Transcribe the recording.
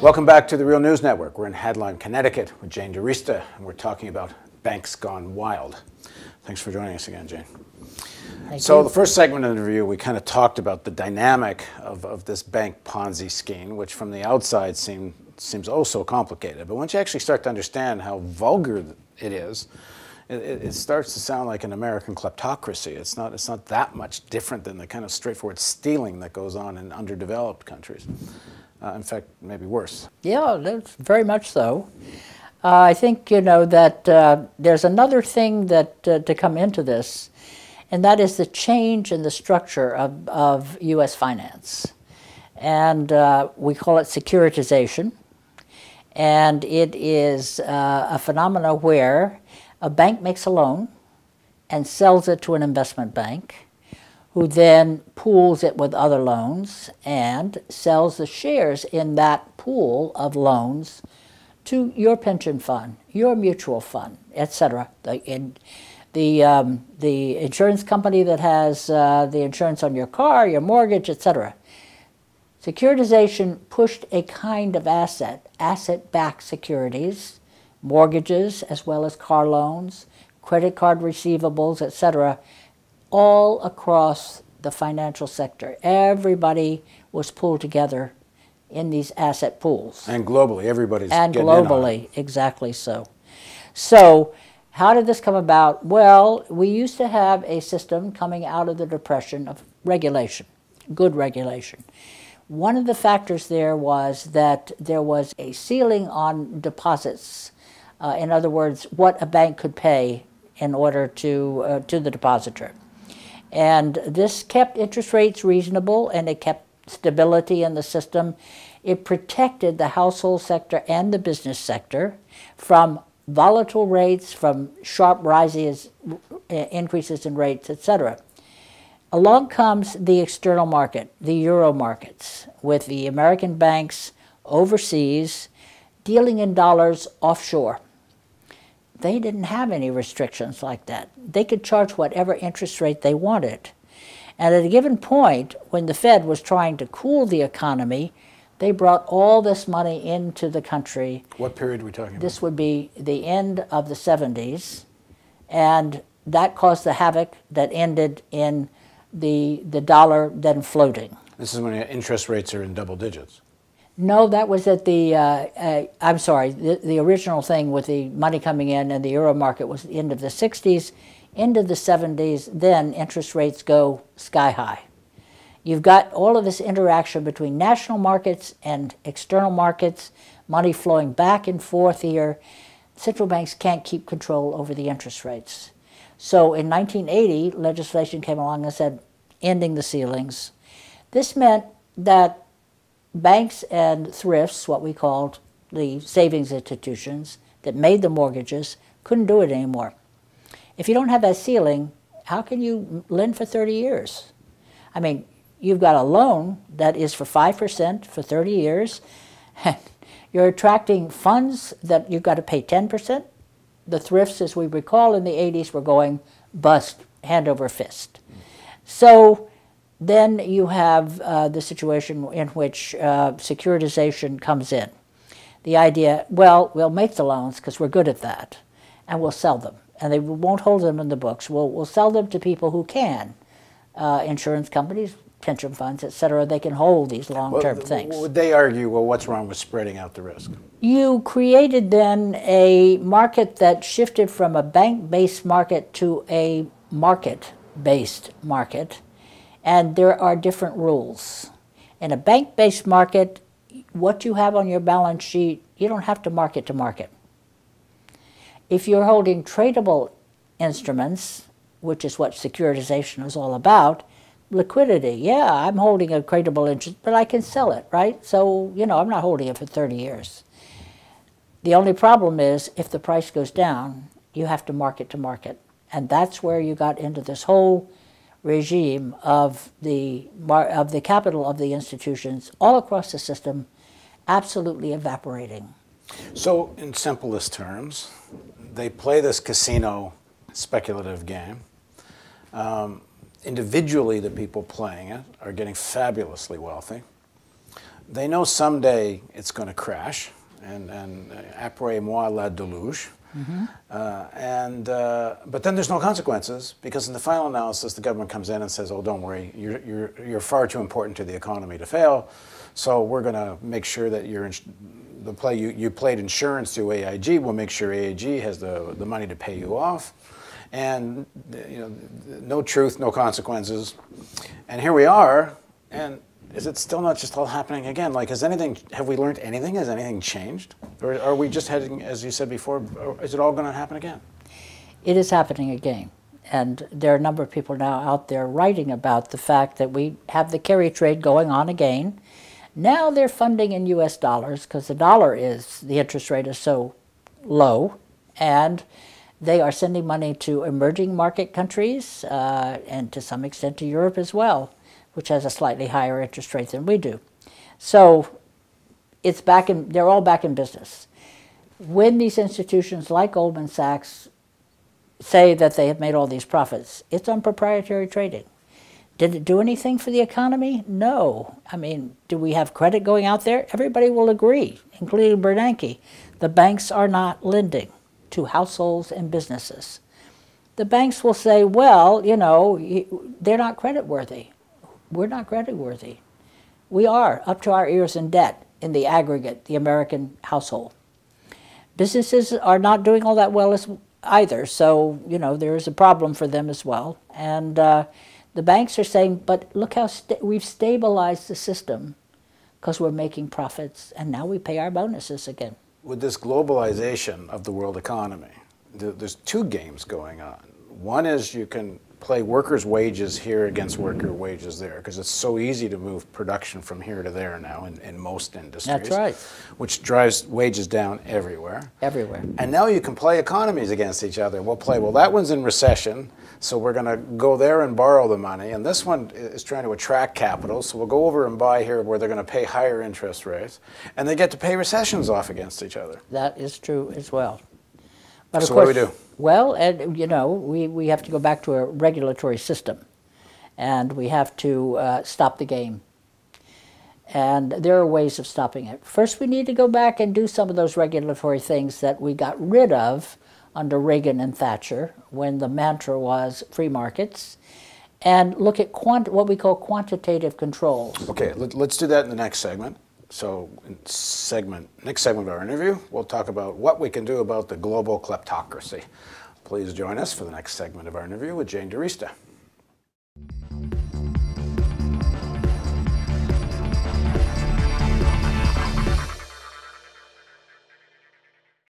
Welcome back to the Real News Network. We're in Hadline, Connecticut with Jane DiRista, and we're talking about banks gone wild. Thanks for joining us again, Jane. Thank you. The first segment of the review, we kind of talked about the dynamic of this bank Ponzi scheme, which from the outside seems oh so complicated. But once you actually start to understand how vulgar it is, it starts to sound like an American kleptocracy. It's not that much different than the kind of straightforward stealing that goes on in underdeveloped countries. In fact, maybe worse. Yeah, that's very much so. I think, that there's another thing that to come into this, and that is the change in the structure of U.S. finance. And we call it securitization. And it is a phenomena where a bank makes a loan and sells it to an investment bank, who then pools it with other loans and sells the shares in that pool of loans to your pension fund, your mutual fund, etc. The insurance company that has the insurance on your car, your mortgage, etc. Securitization pushed a kind of asset-backed securities, mortgages as well as car loans, credit card receivables, etc., all across the financial sector. Everybody was pulled together in these asset pools. And globally, everybody's and getting in on globally, it. exactly so. So how did this come about? Well, we used to have a system coming out of the Depression of regulation, good regulation. One of the factors there was that there was a ceiling on deposits. In other words, what a bank could pay in order to the depositor. And this kept interest rates reasonable, and it kept stability in the system. It protected the household sector and the business sector from volatile rates, from sharp rises, increases in rates, etc. Along comes the external market, the euro markets, with the American banks overseas dealing in dollars offshore. They didn't have any restrictions like that. They could charge whatever interest rate they wanted. And at a given point, when the Fed was trying to cool the economy, they brought all this money into the country. What period are we talking about? This would be the end of the 70s, and that caused the havoc that ended in the dollar then floating. This is when interest rates are in double digits. No, that was at the, I'm sorry, the original thing with the money coming in and the euro market was the end of the 60s, into the 70s, then interest rates go sky high. You've got all of this interaction between national markets and external markets, money flowing back and forth here. Central banks can't keep control over the interest rates. So in 1980, legislation came along and said, ending the ceilings. This meant that banks and thrifts, what we called the savings institutions that made the mortgages, couldn't do it anymore. If you don't have that ceiling, how can you lend for 30 years? I mean, you've got a loan that is for 5% for 30 years. You're attracting funds that you've got to pay 10%. The thrifts, as we recall in the 80s, were going bust, hand over fist. So then you have the situation in which securitization comes in. The idea, well, we'll make the loans because we're good at that, and we'll sell them. And they won't hold them in the books. We'll sell them to people who can. Insurance companies, pension funds, etc. They can hold these long-term things. Would they argue, well, what's wrong with spreading out the risk? You created then a market that shifted from a bank-based market to a market-based market. And there are different rules. In a bank-based market, what you have on your balance sheet, you don't have to market to market. If you're holding tradable instruments, which is what securitization is all about, liquidity, yeah, I'm holding a tradable interest, but I can sell it, right? So, I'm not holding it for 30 years. The only problem is if the price goes down, you have to market to market. And that's where you got into this whole regime of the capital of the institutions all across the system absolutely evaporating. So in simplest terms, they play this casino speculative game. Individually, the people playing it are getting fabulously wealthy. They know someday it's going to crash, and après-moi la déluge. But then there's no consequences, because in the final analysis, the government comes in and says, "Oh, don't worry, you're far too important to the economy to fail, so we're going to make sure that you played insurance through AIG. We'll make sure AIG has the money to pay you off, and no truth, no consequences." And here we are, and is it still not just all happening again? Like, have we learned anything? Has anything changed? Or are we just heading, as you said before, is it all going to happen again? It is happening again. And there are a number of people now out there writing about the fact that we have the carry trade going on again. Now they're funding in US dollars because the interest rate is so low, and they are sending money to emerging market countries and to some extent to Europe as well, which has a slightly higher interest rate than we do. So they're all back in business. When these institutions like Goldman Sachs say that they have made all these profits, it's on proprietary trading. Did it do anything for the economy? No. I mean, do we have credit going out there? Everybody will agree, including Bernanke. The banks are not lending to households and businesses. The banks will say, well, they're not creditworthy. We're not creditworthy. We are up to our ears in debt in the aggregate, the American household. Businesses are not doing all that well either, so there is a problem for them as well. And the banks are saying, but look how we've stabilized the system because we're making profits, and now we pay our bonuses again. With this globalization of the world economy, there's two games going on. One is you can play workers' wages here against worker wages there, because it's so easy to move production from here to there now in most industries. That's right. Which drives wages down everywhere. Everywhere. And now you can play economies against each other. We'll play, well, that one's in recession, so we're going to go there and borrow the money. And this one is trying to attract capital, so we'll go over and buy here where they're going to pay higher interest rates. And they get to pay recessions off against each other. That is true as well. But so what do we do? Well, and we have to go back to a regulatory system, and we have to stop the game. And there are ways of stopping it. First, we need to go back and do some of those regulatory things that we got rid of under Reagan and Thatcher, when the mantra was free markets, and look at what we call quantitative controls. Okay, let's do that in the next segment. So next segment of our interview, we'll talk about what we can do about the global kleptocracy. Please join us for the next segment of our interview with Jane DiResta.